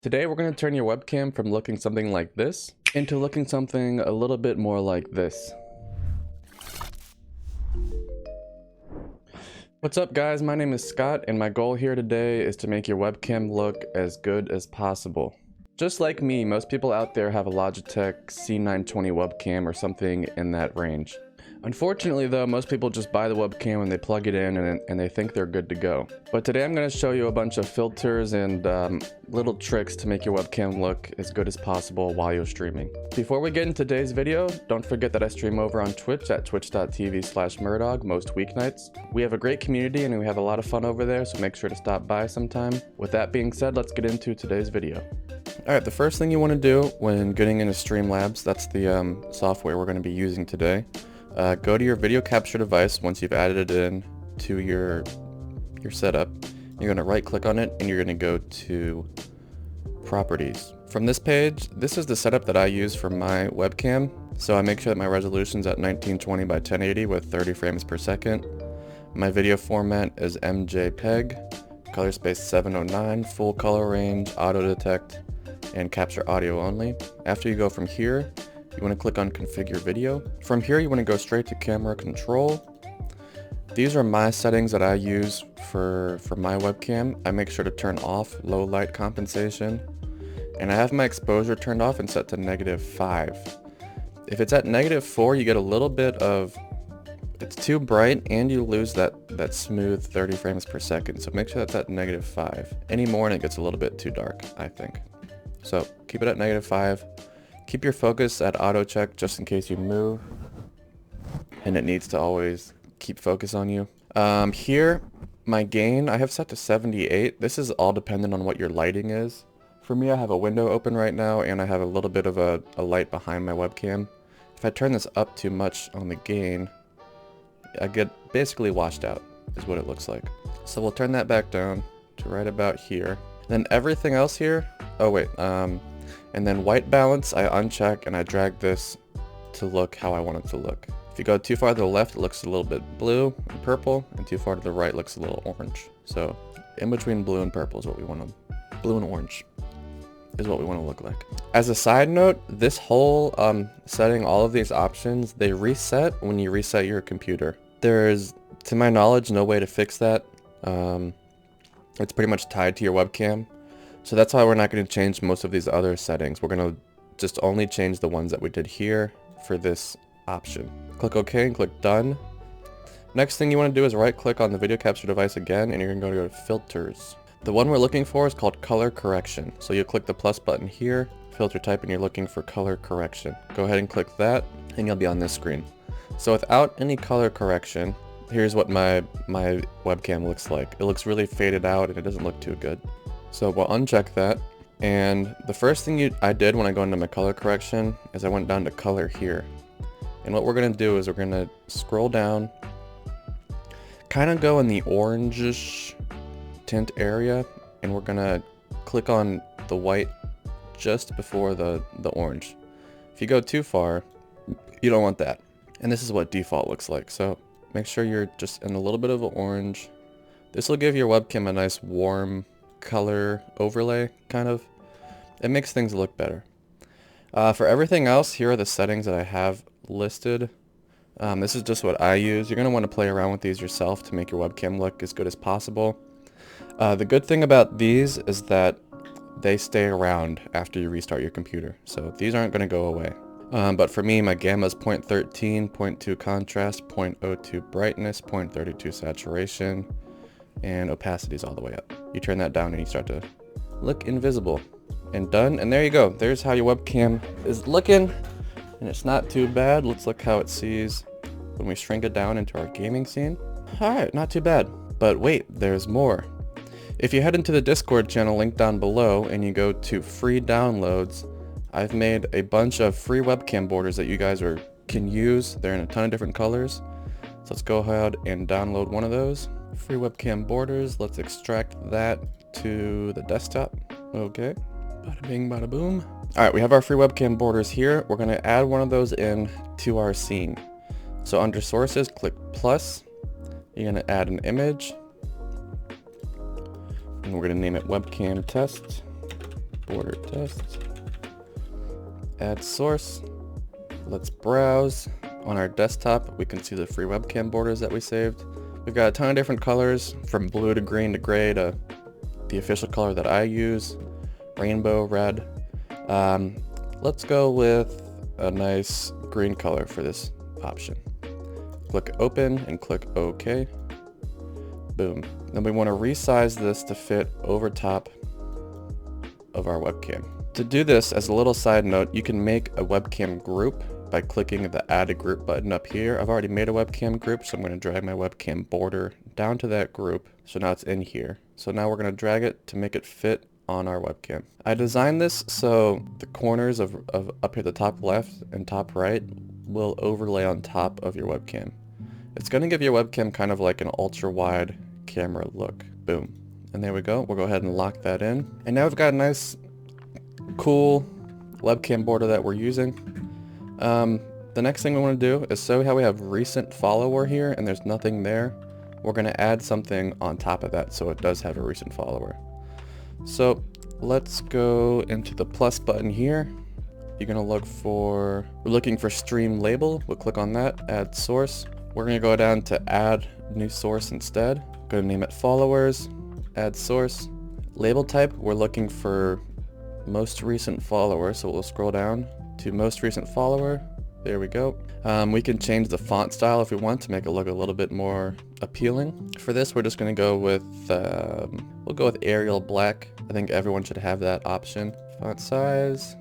Today we're going to turn your webcam from looking something like this into looking something a little bit more like this. What's up guys, my name is Scott and my goal here today is to make your webcam look as good as possible. Just like me, most people out there have a Logitech C920 webcam or something in that range. Unfortunately though, most people just buy the webcam and they plug it in and they think they're good to go. But today I'm going to show you a bunch of filters and little tricks to make your webcam look as good as possible while you're streaming. Before we get into today's video, don't forget that I stream over on Twitch at twitch.tv/Murdog most weeknights. We have a great community and we have a lot of fun over there, so make sure to stop by sometime. With that being said, let's get into today's video. Alright, the first thing you want to do when getting into Streamlabs, that's the software we're going to be using today. Go to your video capture device once you've added it in to your setup. You're going to right click on it and you're going to go to properties. From this page, this is the setup that I use for my webcam. So I make sure that my resolution's at 1920 by 1080 with 30 frames per second. My video format is MJPEG, color space 709, full color range, auto detect, and capture audio only. After you go from here, you want to click on configure video. From here you want to go straight to camera control. These are my settings that I use for my webcam. I make sure to turn off low light compensation. And I have my exposure turned off and set to -5. If it's at -4 you get a little bit of, it's too bright and you lose that smooth 30 frames per second. So make sure that's at -5. Any more and it gets a little bit too dark, I think. So keep it at -5. Keep your focus at auto check just in case you move and it needs to always keep focus on you. Here, my gain I have set to 78. This is all dependent on what your lighting is. For me, I have a window open right now and I have a little bit of a light behind my webcam. If I turn this up too much on the gain, I get basically washed out is what it looks like. So we'll turn that back down to right about here. Then everything else here, oh wait, and then white balance, I uncheck and I drag this to look how I want it to look. If you go too far to the left, it looks a little bit blue and purple, and too far to the right, it looks a little orange. So in between blue and purple is what we want to, blue and orange is what we want to look like. As a side note, this whole setting, all of these options, they reset when you reset your computer. There's, to my knowledge, no way to fix that. It's pretty much tied to your webcam. So that's why we're not going to change most of these other settings. We're going to just only change the ones that we did here for this option. Click OK and click Done. Next thing you want to do is right click on the video capture device again and you're going to go to Filters. The one we're looking for is called Color Correction. So you click the plus button here, filter type, and you're looking for Color Correction. Go ahead and click that and you'll be on this screen. So without any color correction, here's what my webcam looks like. It looks really faded out and it doesn't look too good. So we'll uncheck that, and the first thing I did when I go into my color correction is I went down to color here. And what we're going to do is we're going to scroll down, kind of go in the orangish tint area, and we're going to click on the white just before the orange. If you go too far, you don't want that. And this is what default looks like. So make sure you're just in a little bit of an orange. This will give your webcam a nice warm color overlay, kind of. It makes things look better. For everything else, here are the settings that I have listed. This is just what I use. You're going to want to play around with these yourself to make your webcam look as good as possible. The good thing about these is that they stay around after you restart your computer, so these aren't going to go away. But for me, my gamma is 0.13, 0.2 contrast, 0.02 brightness, 0.32 saturation, and opacity is all the way up. You turn that down and you start to look invisible. And done, and there you go. There's how your webcam is looking, and it's not too bad. Let's look how it sees when we shrink it down into our gaming scene. Alright, not too bad. But wait, there's more. If you head into the Discord channel linked down below and you go to free downloads, I've made a bunch of free webcam borders that you guys can use. They're in a ton of different colors. So let's go ahead and download one of those. Free webcam borders. Let's extract that to the desktop. Okay. Bada bing, bada boom. Alright, we have our free webcam borders here. We're going to add one of those in to our scene. So under sources, click plus. You're going to add an image. And we're going to name it webcam test. border test. Add source. Let's browse. On our desktop, we can see the free webcam borders that we saved. We've got a ton of different colors, from blue to green to gray to the official color that I use, rainbow, red. Let's go with a nice green color for this option. Click open and click OK. Boom. Then we want to resize this to fit over top of our webcam. To do this, as a little side note, you can make a webcam group by clicking the add a group button up here. I've already made a webcam group, so I'm going to drag my webcam border down to that group. So now it's in here. So now we're going to drag it to make it fit on our webcam. I designed this so the corners of up here, the top left and top right, will overlay on top of your webcam. It's going to give your webcam kind of like an ultra wide camera look. Boom. And there we go. We'll go ahead and lock that in. And now we've got a nice, cool webcam border that we're using. The next thing we want to do is, so how we have recent follower here and there's nothing there, we're going to add something on top of that so it does have a recent follower. So let's go into the plus button here. You're going to look for, we're looking for stream label. We'll click on that, add source. We're going to go down to add new source instead. Go to name it followers, add source. Label type, we're looking for most recent follower. So we'll scroll down to most recent follower. There we go. We can change the font style if we want to make it look a little bit more appealing. For this, we're just going to go with, we'll go with Arial Black. I think everyone should have that option. Font size.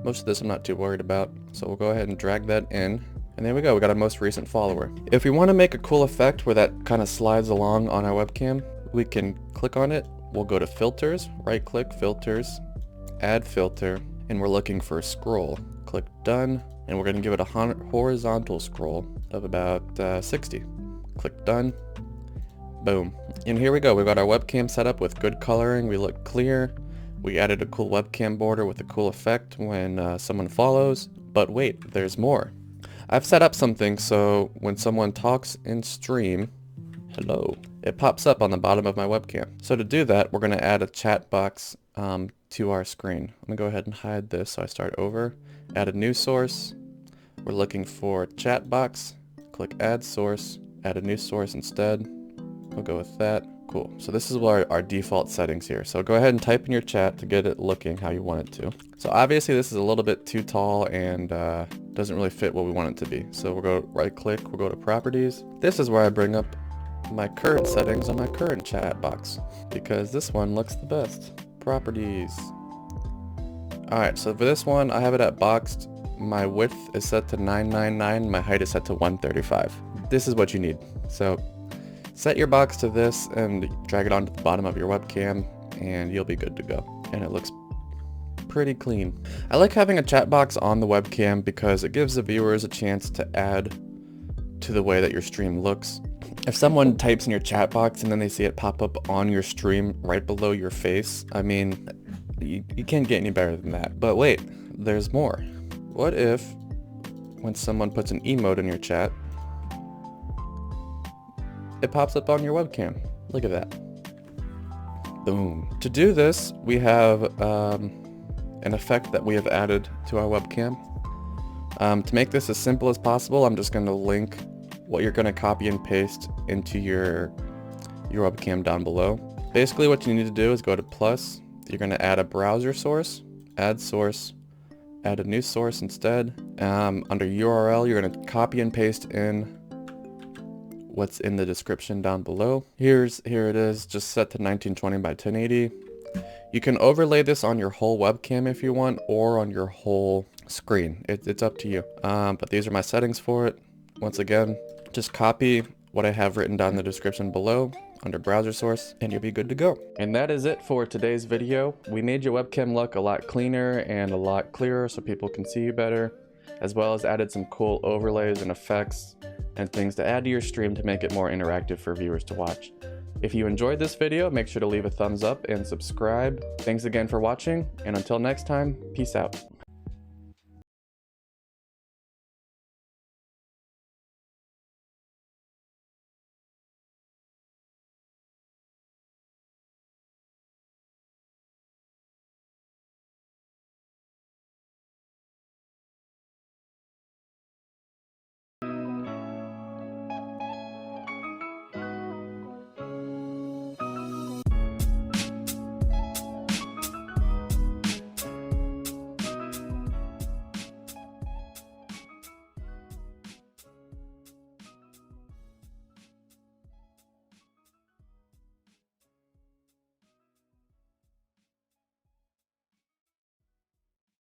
Most of this I'm not too worried about. So we'll go ahead and drag that in. And there we go. We got a most recent follower. If we want to make a cool effect where that kind of slides along on our webcam, we can click on it. We'll go to filters, right click, filters, add filter, and we're looking for a scroll. Click done. And we're going to give it a horizontal scroll of about 60. Click done. Boom. And here we go. We've got our webcam set up with good coloring. We look clear. We added a cool webcam border with a cool effect when someone follows. But wait, there's more. I've set up something so when someone talks in stream, hello, it pops up on the bottom of my webcam. So to do that, we're going to add a chat box to our screen. I'm going to go ahead and hide this so I start over. Add a new source. We're looking for chat box. Click add source. Add a new source instead. We'll go with that. Cool. So this is our default settings here. So go ahead and type in your chat to get it looking how you want it to. So obviously this is a little bit too tall and doesn't really fit what we want it to be. So we'll go right click. We'll go to properties. This is where I bring up my current settings on my current chat box because this one looks the best. Properties. Alright, so for this one, I have it at boxed. My width is set to 999, my height is set to 135. This is what you need. So set your box to this and drag it onto the bottom of your webcam and you'll be good to go. And it looks pretty clean. I like having a chat box on the webcam because it gives the viewers a chance to add to the way that your stream looks. If someone types in your chat box and then they see it pop up on your stream right below your face, I mean, you can't get any better than that. But wait, there's more. What if when someone puts an emote in your chat, it pops up on your webcam? Look at that. Boom. To do this, we have an effect that we have added to our webcam. To make this as simple as possible, I'm just going to link what you're going to copy and paste into your webcam down below. Basically what you need to do is go to plus. You're going to add a browser source, add source, add a new source instead. Under URL, you're going to copy and paste in what's in the description down below. Here it is, just set to 1920 by 1080. You can overlay this on your whole webcam if you want, or on your whole screen. It's up to you. But these are my settings for it. Once again, just copy what I have written down in the description below under browser source and you'll be good to go. And that is it for today's video. We made your webcam look a lot cleaner and a lot clearer so people can see you better, as well as added some cool overlays and effects and things to add to your stream to make it more interactive for viewers to watch. If you enjoyed this video, make sure to leave a thumbs up and subscribe. Thanks again for watching, and until next time, peace out.